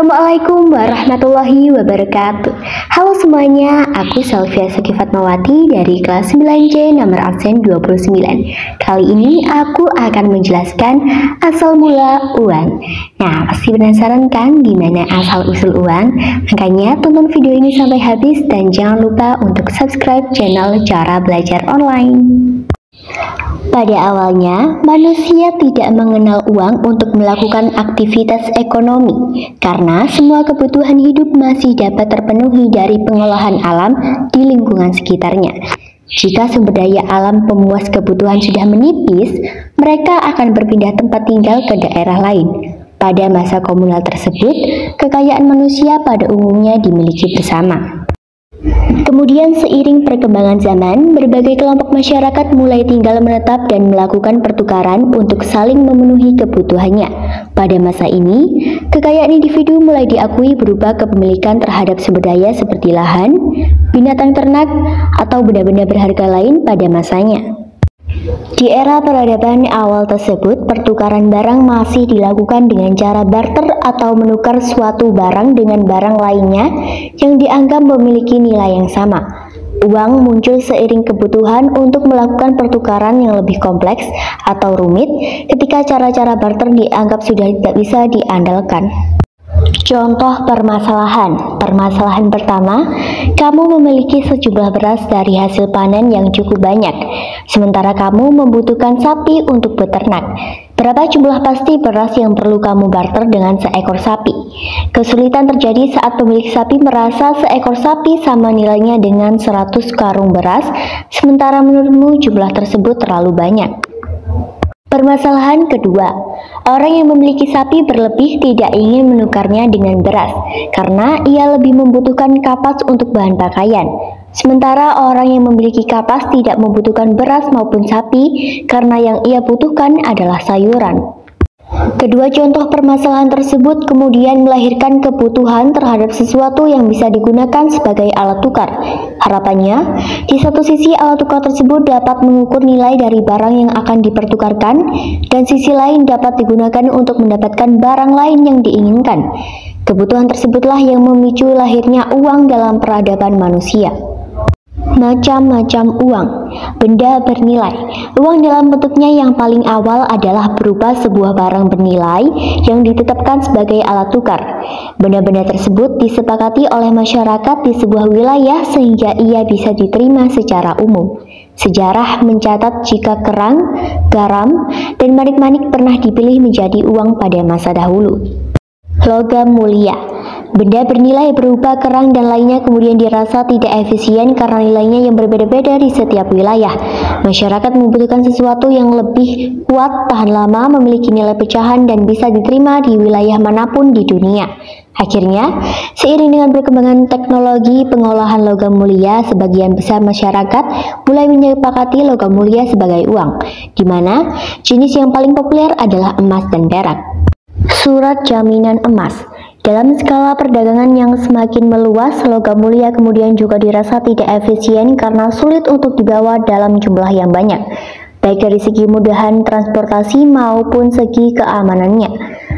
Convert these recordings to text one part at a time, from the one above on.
Assalamualaikum warahmatullahi wabarakatuh. Halo semuanya, aku Selvia Saki Fatmawati dari kelas 9C nomor absen 29. Kali ini aku akan menjelaskan asal mula uang. Nah, pasti penasaran kan gimana asal usul uang? Makanya tonton video ini sampai habis dan jangan lupa untuk subscribe channel Cara Belajar Online. Pada awalnya, manusia tidak mengenal uang untuk melakukan aktivitas ekonomi karena semua kebutuhan hidup masih dapat terpenuhi dari pengolahan alam di lingkungan sekitarnya. Jika sumber daya alam pemuas kebutuhan sudah menipis, mereka akan berpindah tempat tinggal ke daerah lain. Pada masa komunal tersebut, kekayaan manusia pada umumnya dimiliki bersama. Kemudian seiring perkembangan zaman, berbagai kelompok masyarakat mulai tinggal menetap dan melakukan pertukaran untuk saling memenuhi kebutuhannya. Pada masa ini, kekayaan individu mulai diakui berupa kepemilikan terhadap sumber daya seperti lahan, binatang ternak, atau benda-benda berharga lain pada masanya. Di era peradaban awal tersebut, pertukaran barang masih dilakukan dengan cara barter atau menukar suatu barang dengan barang lainnya yang dianggap memiliki nilai yang sama. Uang muncul seiring kebutuhan untuk melakukan pertukaran yang lebih kompleks atau rumit ketika cara-cara barter dianggap sudah tidak bisa diandalkan. Contoh permasalahan. Permasalahan pertama, kamu memiliki sejumlah beras dari hasil panen yang cukup banyak, sementara kamu membutuhkan sapi untuk beternak. Berapa jumlah pasti beras yang perlu kamu barter dengan seekor sapi? Kesulitan terjadi saat pemilik sapi merasa seekor sapi sama nilainya dengan 100 karung beras, sementara menurutmu jumlah tersebut terlalu banyak. Permasalahan kedua, orang yang memiliki sapi berlebih tidak ingin menukarnya dengan beras karena ia lebih membutuhkan kapas untuk bahan pakaian. Sementara orang yang memiliki kapas tidak membutuhkan beras maupun sapi karena yang ia butuhkan adalah sayuran. Kedua contoh permasalahan tersebut kemudian melahirkan kebutuhan terhadap sesuatu yang bisa digunakan sebagai alat tukar. Harapannya, di satu sisi alat tukar tersebut dapat mengukur nilai dari barang yang akan dipertukarkan, dan sisi lain dapat digunakan untuk mendapatkan barang lain yang diinginkan. Kebutuhan tersebutlah yang memicu lahirnya uang dalam peradaban manusia. Macam-macam uang, benda bernilai. Uang dalam bentuknya yang paling awal adalah berupa sebuah barang bernilai yang ditetapkan sebagai alat tukar. Benda-benda tersebut disepakati oleh masyarakat di sebuah wilayah sehingga ia bisa diterima secara umum. Sejarah mencatat jika kerang, garam, dan manik-manik pernah dipilih menjadi uang pada masa dahulu. Logam mulia. Benda bernilai berupa kerang dan lainnya kemudian dirasa tidak efisien karena nilainya yang berbeda-beda di setiap wilayah. Masyarakat membutuhkan sesuatu yang lebih kuat, tahan lama, memiliki nilai pecahan, dan bisa diterima di wilayah manapun di dunia. Akhirnya, seiring dengan perkembangan teknologi pengolahan logam mulia, sebagian besar masyarakat mulai menyepakati logam mulia sebagai uang, di mana jenis yang paling populer adalah emas dan perak. Surat jaminan emas. Dalam skala perdagangan yang semakin meluas, logam mulia kemudian juga dirasa tidak efisien karena sulit untuk dibawa dalam jumlah yang banyak, baik dari segi mudahan transportasi maupun segi keamanannya.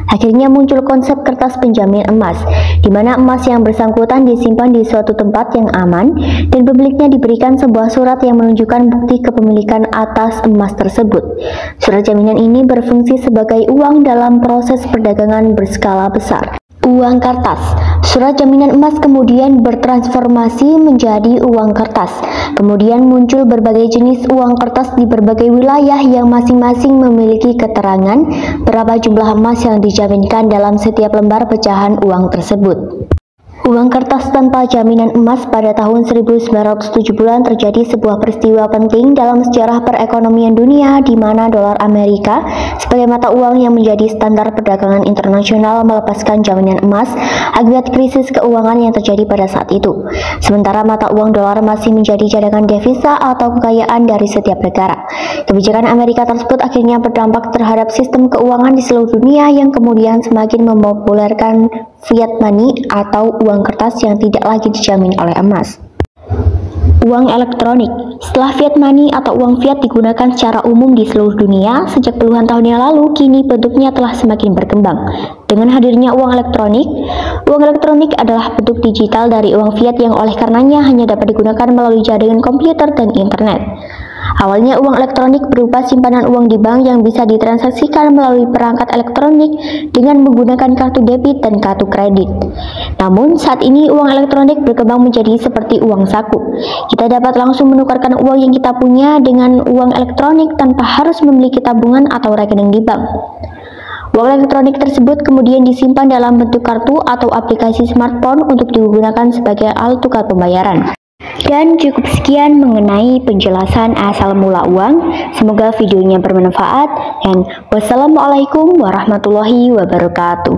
Akhirnya muncul konsep kertas penjamin emas, di mana emas yang bersangkutan disimpan di suatu tempat yang aman dan pemiliknya diberikan sebuah surat yang menunjukkan bukti kepemilikan atas emas tersebut. Surat jaminan ini berfungsi sebagai uang dalam proses perdagangan berskala besar. Uang kertas. Surat jaminan emas kemudian bertransformasi menjadi uang kertas. Kemudian muncul berbagai jenis uang kertas di berbagai wilayah yang masing-masing memiliki keterangan berapa jumlah emas yang dijaminkan dalam setiap lembar pecahan uang tersebut. Uang kertas tanpa jaminan emas pada tahun 1970-an terjadi sebuah peristiwa penting dalam sejarah perekonomian dunia di mana dolar Amerika sebagai mata uang yang menjadi standar perdagangan internasional melepaskan jaminan emas akibat krisis keuangan yang terjadi pada saat itu. Sementara mata uang dolar masih menjadi cadangan devisa atau kekayaan dari setiap negara. Kebijakan Amerika tersebut akhirnya berdampak terhadap sistem keuangan di seluruh dunia yang kemudian semakin mempopulerkan fiat money atau uang kertas yang tidak lagi dijamin oleh emas. Uang elektronik. Setelah fiat money atau uang fiat digunakan secara umum di seluruh dunia sejak puluhan tahun yang lalu, kini bentuknya telah semakin berkembang. Dengan hadirnya uang elektronik adalah bentuk digital dari uang fiat yang oleh karenanya hanya dapat digunakan melalui jaringan komputer dan internet. Awalnya uang elektronik berupa simpanan uang di bank yang bisa ditransaksikan melalui perangkat elektronik dengan menggunakan kartu debit dan kartu kredit. Namun saat ini uang elektronik berkembang menjadi seperti uang saku. Kita dapat langsung menukarkan uang yang kita punya dengan uang elektronik tanpa harus memiliki tabungan atau rekening di bank. Uang elektronik tersebut kemudian disimpan dalam bentuk kartu atau aplikasi smartphone untuk digunakan sebagai alat tukar pembayaran. Dan cukup sekian mengenai penjelasan asal mula uang. Semoga videonya bermanfaat dan wassalamualaikum warahmatullahi wabarakatuh.